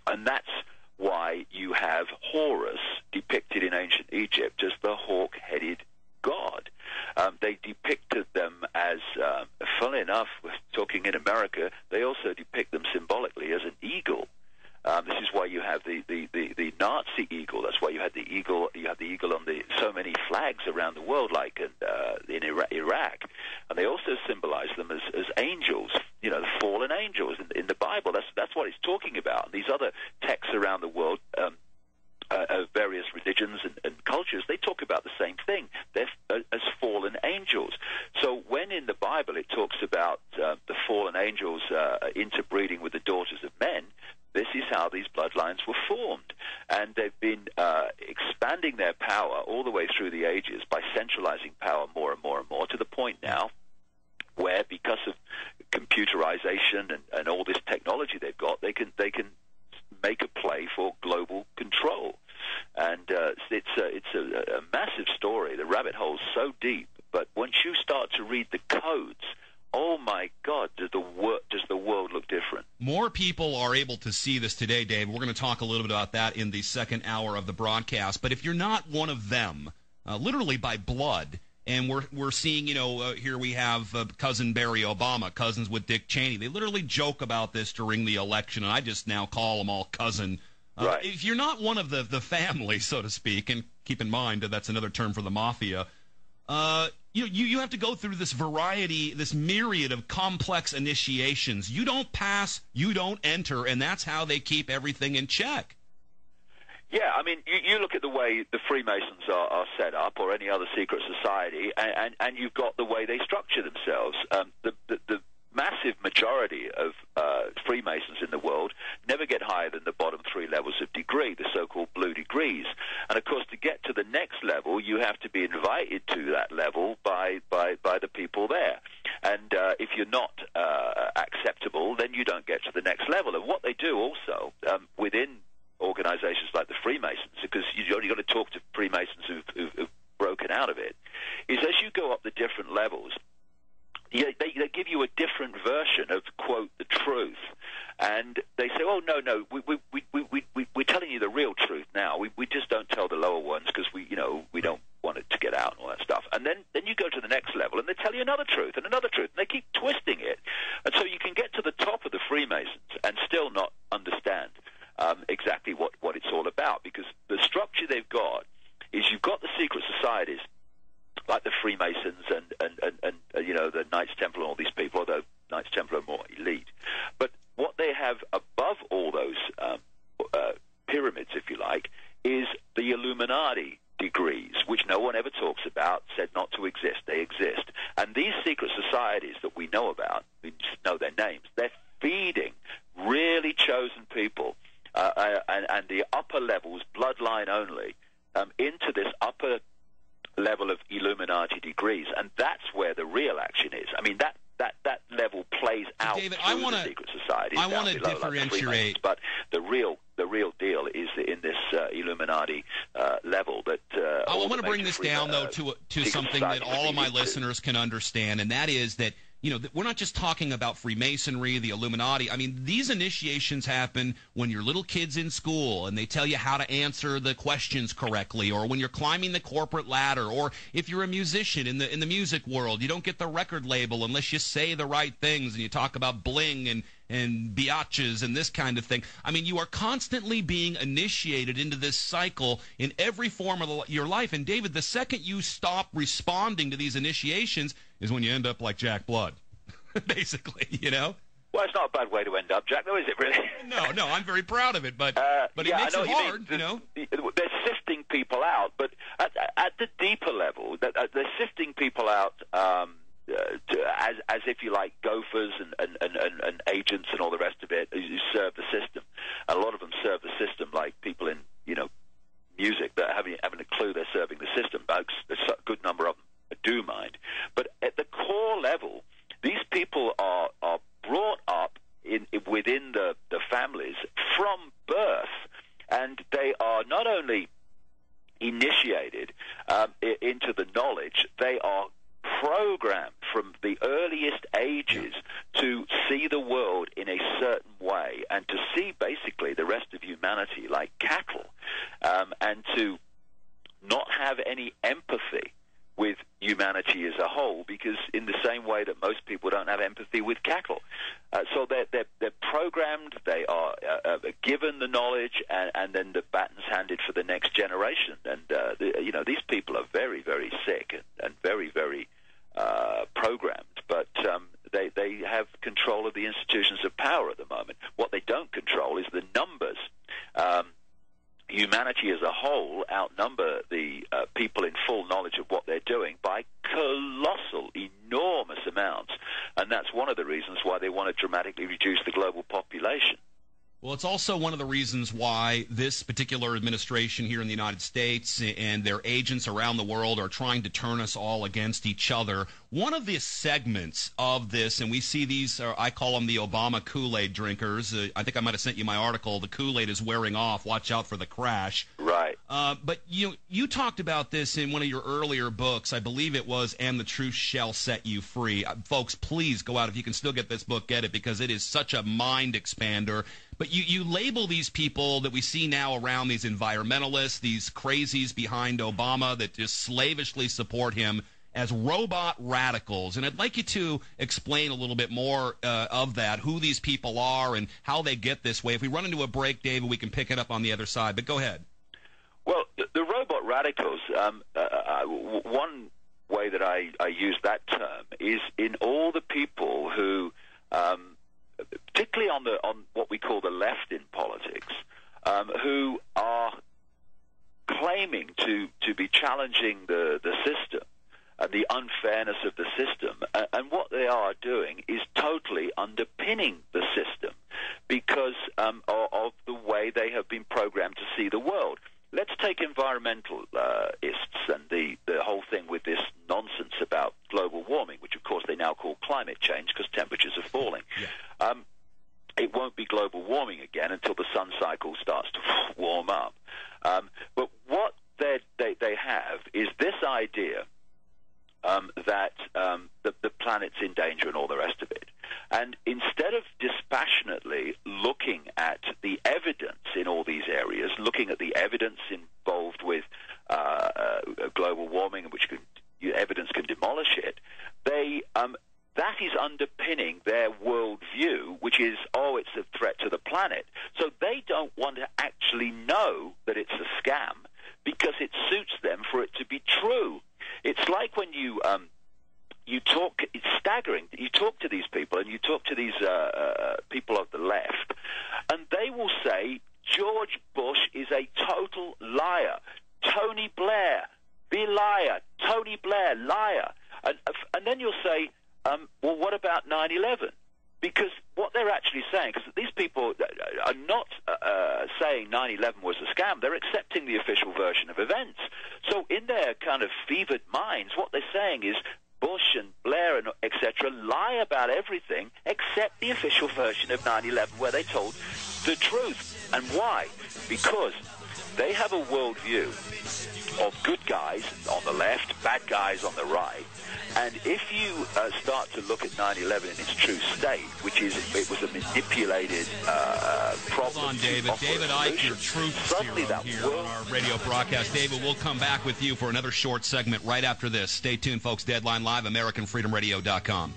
And that's why you have Horus depicted in ancient Egypt as the hawk-headed god. They depicted them as, funnily enough, talking in America, they also depict them symbolically as an eagle. This is why you have the Nazi eagle. That's why you had the eagle. You have the eagle on so many flags around the world, like in Iraq, and they also symbolize them as angels. You know, the fallen angels in the Bible. That's what it's talking about. And these other texts around the world, various religions and cultures, they talk about the same thing. They're as fallen angels. So when in the Bible it talks about the fallen angels interbreeding with the daughters of men, this is how these bloodlines were formed. And they've been expanding their power all the way through the ages by centralizing power more and more and more, to the point now where, because of computerization and all this technology they've got, they can make a play for global control. And it's a massive story. The rabbit hole's so deep, but once you start to read the codes, oh my God, does the world look different? More people are able to see this today, Dave. We're going to talk a little bit about that in the second hour of the broadcast. But if you're not one of them, literally by blood, and we're seeing, here we have cousin Barry Obama, cousins with Dick Cheney. They literally joke about this during the election, and I just now call them all cousin. Right. If you're not one of the family, so to speak, and keep in mind that that's another term for the mafia, you have to go through this variety, this myriad of complex initiations. You don't pass, you don't enter, and that's how they keep everything in check. Yeah, I mean, you look at the way the Freemasons are set up, or any other secret society, and you've got the way they structure themselves. The massive majority of Freemasons in the world never get higher than the bottom three levels of degree, the so-called blue degrees. And of course, to get to the next level, you have to be invited to that level by the people there. And if you're not acceptable, then you don't get to the next level. And what they do also within organizations like the Freemasons, because you've only got to talk to Freemasons who've broken out of it, is as you go up the different levels, they give you a different version of, quote, the truth. And they say, oh, no, we're telling you the real truth now. We just don't tell the lower ones because we don't want it to get out and all that stuff. And then you go to the next level and they tell you another truth and another truth. And they keep twisting it. And so you can get to the top of the Freemasons and still not understand exactly what it's all about, because the structure they've got is you've got the secret societies like the Freemasons and the Knights Templar and all these people, although Knights Templar are more elite. But what they have above all those pyramids, if you like, is the Illuminati degrees, which no one ever talks about, said not to exist. They exist. And these secret societies that we know about, we just know their names, they're feeding really chosen people and the upper levels, bloodline only, into this upper level of Illuminati degrees, and that's where the real action is. I mean, that level plays out David, through the secret societies. I want to differentiate, but the real deal is in this Illuminati level. That I want to bring this down though to something that all of my listeners can understand, and that is that we're not just talking about Freemasonry, the Illuminati. I mean, these initiations happen when you're little kids in school and they tell you how to answer the questions correctly, or when you're climbing the corporate ladder, or if you're a musician in the music world, you don't get the record label unless you say the right things and you talk about bling and biatches and this kind of thing. I mean, you are constantly being initiated into this cycle in every form of your life. And David, the second you stop responding to these initiations is when you end up like Jack Blood, basically, Well, it's not a bad way to end up, Jack, though, is it really? No, I'm very proud of it, but it makes it hard, They're sifting people out, but at the deeper level, they're sifting people out as if you like gophers and agents and all the rest of it who serve the system. And a lot of them serve the system like people in music that haven't a clue they're serving the system. But a good number of them do mind. But at the core level, these people are brought up within the families from birth, and they are not only initiated into the knowledge, they are programmed from the earliest ages to see the world in a certain way and to see basically the rest of humanity like cattle, and to not have any empathy with humanity as a whole, because in the same way that most people don't have empathy with cattle. So they're programmed, they are given the knowledge, and then the baton's handed for the next generation. And, these people are very, very sick and very, very programmed. But they have control of the institutions of power at the moment. What they don't control is the numbers. Humanity as a whole outnumber the people in full knowledge of what they're doing by colossal, enormous amounts. And that's one of the reasons why they want to dramatically reduce the global population. Well, it's also one of the reasons why this particular administration here in the United States and their agents around the world are trying to turn us all against each other. One of the segments of this, and we see these, I call them the Obama Kool-Aid drinkers. I think I might have sent you my article, The Kool-Aid is Wearing Off, Watch Out for the Crash. Right. But you talked about this in one of your earlier books. I believe it was And the Truth Shall Set You Free. Folks, please go out. If you can still get this book, get it, because it is such a mind expander. But you label these people that we see now around, these environmentalists, these crazies behind Obama that just slavishly support him, as robot radicals. And I'd like you to explain a little bit more of that, who these people are and how they get this way. If we run into a break, David, we can pick it up on the other side. But go ahead. Well, the robot radicals, one way that I use that term is in all the people who, particularly on what we call the left in politics, who are claiming to be challenging the system and the unfairness of the system. And what they are doing is totally underpinning the system because of the way they have been programmed to see the world. Let's take environmentalists and the whole thing with this nonsense about global warming, which of course they now call climate change because temperatures are falling. Yeah. It won't be global warming again until the sun cycle starts to warm up. But what they have is this idea that the planet's in danger and all the rest of it. And instead of dispassionately looking at the evidence in all these areas, looking at the evidence involved with global warming, which evidence can demolish it, that is underpinning their worldview, which is, it's a threat to the planet. So they don't want to actually know that it's a scam because it suits them for it to be true. It's like when you talk, it's staggering. You talk to these people and you talk to these people of the left, and they will say, George Bush is a total liar. Tony Blair, be liar. Tony Blair, liar. And then you'll say, well, what about 9/11? Because what they're actually saying, because these people are not saying 9/11 was a scam, they're accepting the official version of events. So in their kind of fevered minds, what they're saying is Bush and Blair and etc. lie about everything except the official version of 9/11 where they told the truth. And why? Because they have a worldview of good guys on the left, bad guys on the right. And if you start to look at 9/11 in its true state, which is it was a manipulated problem. Hold on, David. David Icke, your truth serum here on our radio broadcast. David, we'll come back with you for another short segment right after this. Stay tuned, folks. Deadline Live, AmericanFreedomRadio.com.